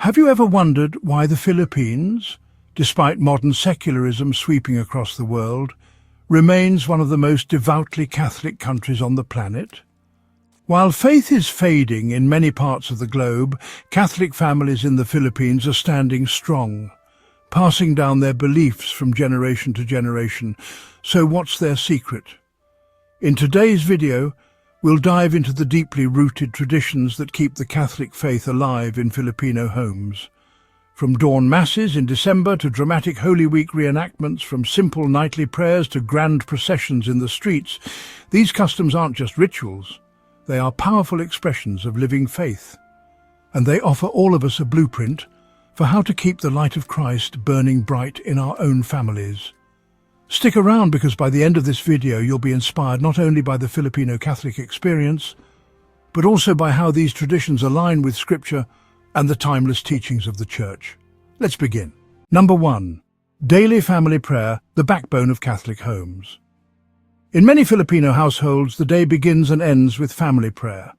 Have you ever wondered why the Philippines, despite modern secularism sweeping across the world, remains one of the most devoutly Catholic countries on the planet? While faith is fading in many parts of the globe, Catholic families in the Philippines are standing strong, passing down their beliefs from generation to generation. So what's their secret? In today's video, we'll dive into the deeply rooted traditions that keep the Catholic faith alive in Filipino homes. From dawn masses in December to dramatic Holy Week reenactments, from simple nightly prayers to grand processions in the streets, these customs aren't just rituals. They are powerful expressions of living faith. And they offer all of us a blueprint for how to keep the light of Christ burning bright in our own families. Stick around, because by the end of this video you'll be inspired not only by the Filipino Catholic experience, but also by how these traditions align with Scripture and the timeless teachings of the Church. Let's begin. Number 1. Daily family prayer, the backbone of Catholic homes. In many Filipino households, the day begins and ends with family prayer.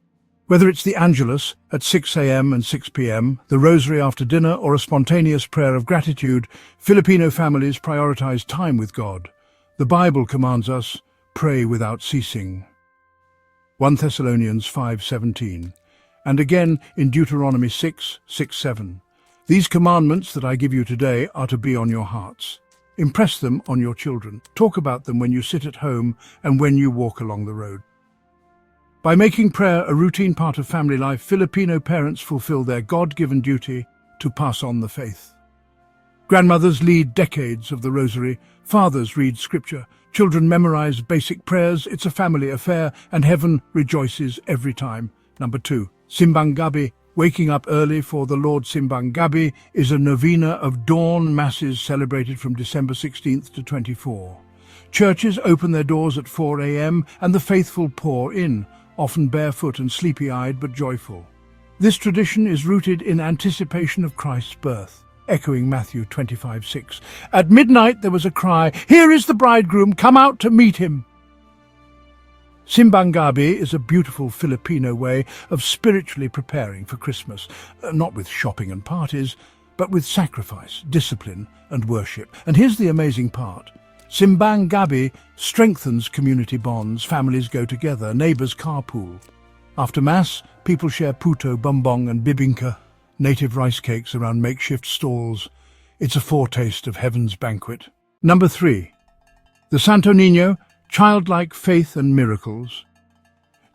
Whether it's the Angelus at 6 a.m. and 6 p.m., the rosary after dinner, or a spontaneous prayer of gratitude, Filipino families prioritize time with God. The Bible commands us, pray without ceasing. 1 Thessalonians 5:17, and again in Deuteronomy 6:7. These commandments that I give you today are to be on your hearts. Impress them on your children. Talk about them when you sit at home and when you walk along the road. By making prayer a routine part of family life, Filipino parents fulfill their God-given duty to pass on the faith. Grandmothers lead decades of the rosary, fathers read Scripture, children memorize basic prayers. It's a family affair, and heaven rejoices every time. Number 2. Simbang Gabi. Waking up early for the Lord Simbang Gabi is a novena of dawn masses celebrated from December 16th to 24. Churches open their doors at 4 a.m. and the faithful pour in, often barefoot and sleepy-eyed but joyful. This tradition is rooted in anticipation of Christ's birth, echoing Matthew 25:6. At midnight there was a cry, "Here is the bridegroom, come out to meet him." Simbang Gabi is a beautiful Filipino way of spiritually preparing for Christmas, not with shopping and parties, but with sacrifice, discipline and worship. And here's the amazing part. Simbang Gabi strengthens community bonds. Families go together, neighbours carpool. After Mass, people share puto, bumbong and bibingka, native rice cakes around makeshift stalls. It's a foretaste of heaven's banquet. Number 3. The Santo Niño, childlike faith and miracles.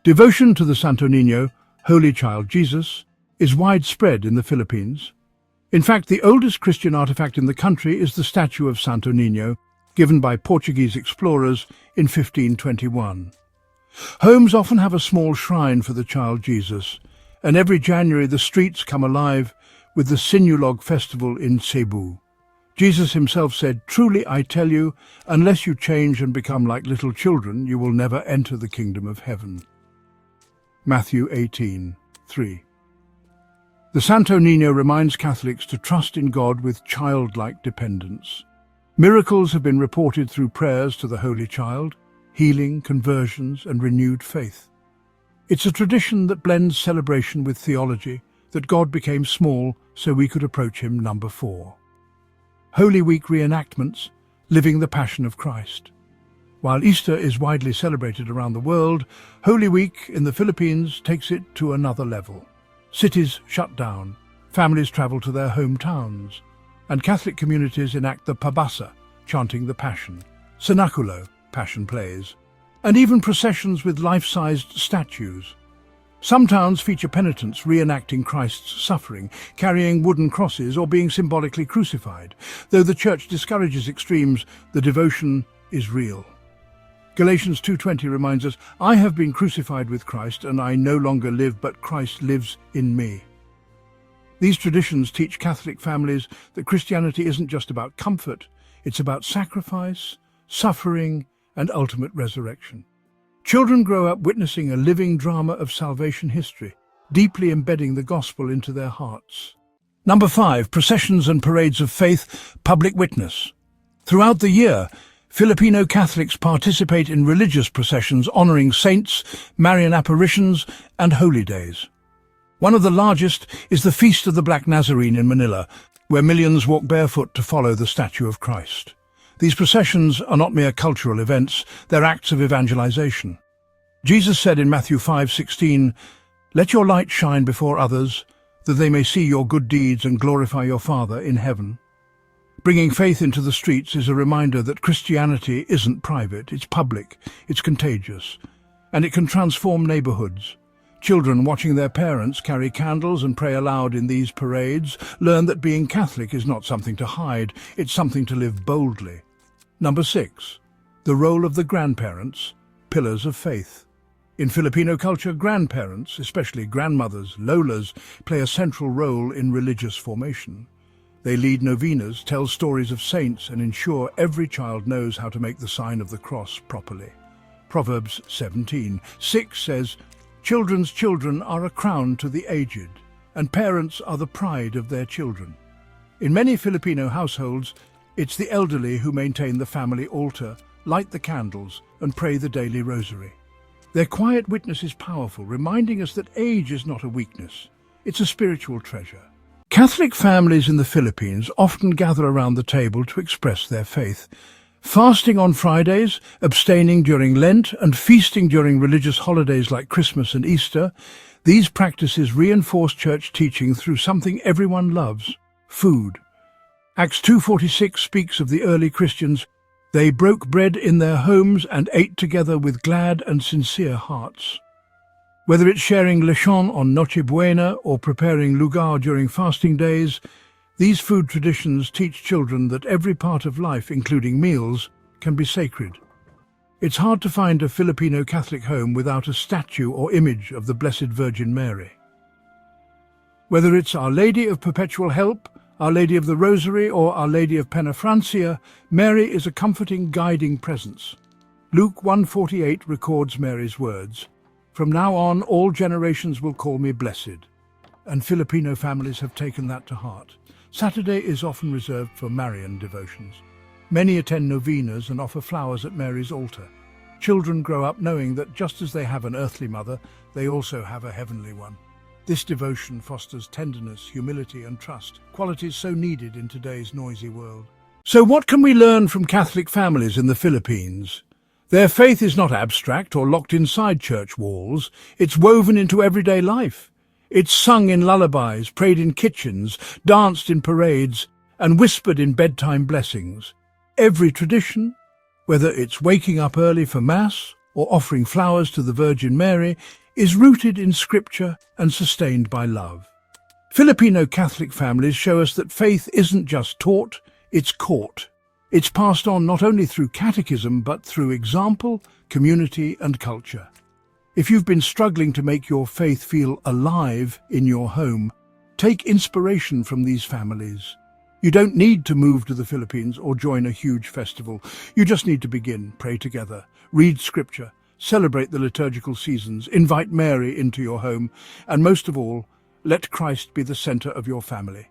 Devotion to the Santo Niño, Holy Child Jesus, is widespread in the Philippines. In fact, the oldest Christian artifact in the country is the statue of Santo Niño, given by Portuguese explorers in 1521. Homes often have a small shrine for the child Jesus, and every January the streets come alive with the Sinulog festival in Cebu. Jesus himself said, "Truly I tell you, unless you change and become like little children, you will never enter the kingdom of heaven." Matthew 18:3. The Santo Niño reminds Catholics to trust in God with childlike dependence. Miracles have been reported through prayers to the Holy Child, healing, conversions, and renewed faith. It's a tradition that blends celebration with theology, that God became small so we could approach him. Number 4. Holy Week reenactments, living the Passion of Christ. While Easter is widely celebrated around the world, Holy Week in the Philippines takes it to another level. Cities shut down, families travel to their hometowns, and Catholic communities enact the pabasa, chanting the Passion, cenaculo, Passion plays, and even processions with life-sized statues. Some towns feature penitents reenacting Christ's suffering, carrying wooden crosses or being symbolically crucified. Though the Church discourages extremes, the devotion is real. Galatians 2:20 reminds us, "I have been crucified with Christ, and I no longer live, but Christ lives in me." These traditions teach Catholic families that Christianity isn't just about comfort, it's about sacrifice, suffering, and ultimate resurrection. Children grow up witnessing a living drama of salvation history, deeply embedding the gospel into their hearts. Number 5. Processions and parades of faith, public witness. Throughout the year, Filipino Catholics participate in religious processions honoring saints, Marian apparitions, and holy days. One of the largest is the Feast of the Black Nazarene in Manila, where millions walk barefoot to follow the statue of Christ. These processions are not mere cultural events, they're acts of evangelization. Jesus said in Matthew 5:16, "Let your light shine before others, that they may see your good deeds and glorify your Father in heaven." Bringing faith into the streets is a reminder that Christianity isn't private, it's public, it's contagious, and it can transform neighborhoods. Children watching their parents carry candles and pray aloud in these parades learn that being Catholic is not something to hide, it's something to live boldly. Number 6. The role of the grandparents, pillars of faith. In Filipino culture, grandparents, especially grandmothers, lolas, play a central role in religious formation. They lead novenas, tell stories of saints, and ensure every child knows how to make the sign of the cross properly. Proverbs 17:6 says, "Children's children are a crown to the aged, and parents are the pride of their children." In many Filipino households, it's the elderly who maintain the family altar, light the candles, and pray the daily rosary. Their quiet witness is powerful, reminding us that age is not a weakness, it's a spiritual treasure. Catholic families in the Philippines often gather around the table to express their faith. Fasting on Fridays, abstaining during Lent, and feasting during religious holidays like Christmas and Easter, these practices reinforce church teaching through something everyone loves: food. Acts 2:46 speaks of the early Christians. They broke bread in their homes and ate together with glad and sincere hearts. Whether it's sharing lechon on Noche Buena or preparing lugar during fasting days, these food traditions teach children that every part of life, including meals, can be sacred. It's hard to find a Filipino Catholic home without a statue or image of the Blessed Virgin Mary. Whether it's Our Lady of Perpetual Help, Our Lady of the Rosary, or Our Lady of Penafrancia, Mary is a comforting, guiding presence. Luke 1:48 records Mary's words, "From now on, all generations will call me blessed." And Filipino families have taken that to heart. Saturday is often reserved for Marian devotions. Many attend novenas and offer flowers at Mary's altar. Children grow up knowing that just as they have an earthly mother, they also have a heavenly one. This devotion fosters tenderness, humility, and trust, qualities so needed in today's noisy world. So what can we learn from Catholic families in the Philippines? Their faith is not abstract or locked inside church walls. It's woven into everyday life. It's sung in lullabies, prayed in kitchens, danced in parades, and whispered in bedtime blessings. Every tradition, whether it's waking up early for Mass or offering flowers to the Virgin Mary, is rooted in Scripture and sustained by love. Filipino Catholic families show us that faith isn't just taught, it's caught. It's passed on not only through catechism, but through example, community, and culture. If you've been struggling to make your faith feel alive in your home, take inspiration from these families. You don't need to move to the Philippines or join a huge festival. You just need to begin, pray together, read Scripture, celebrate the liturgical seasons, invite Mary into your home, and most of all, let Christ be the center of your family.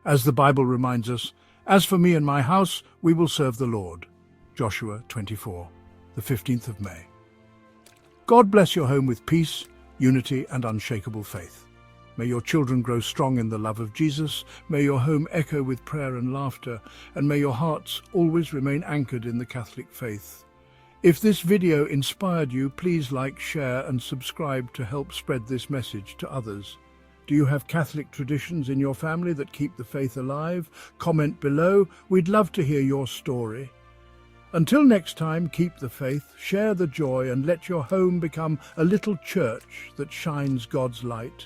As the Bible reminds us, "As for me and my house, we will serve the Lord." Joshua 24, the 15th of May. God bless your home with peace, unity, and unshakable faith. May your children grow strong in the love of Jesus. May your home echo with prayer and laughter, and may your hearts always remain anchored in the Catholic faith. If this video inspired you, please like, share, and subscribe to help spread this message to others. Do you have Catholic traditions in your family that keep the faith alive? Comment below. We'd love to hear your story. Until next time, keep the faith, share the joy, and let your home become a little church that shines God's light.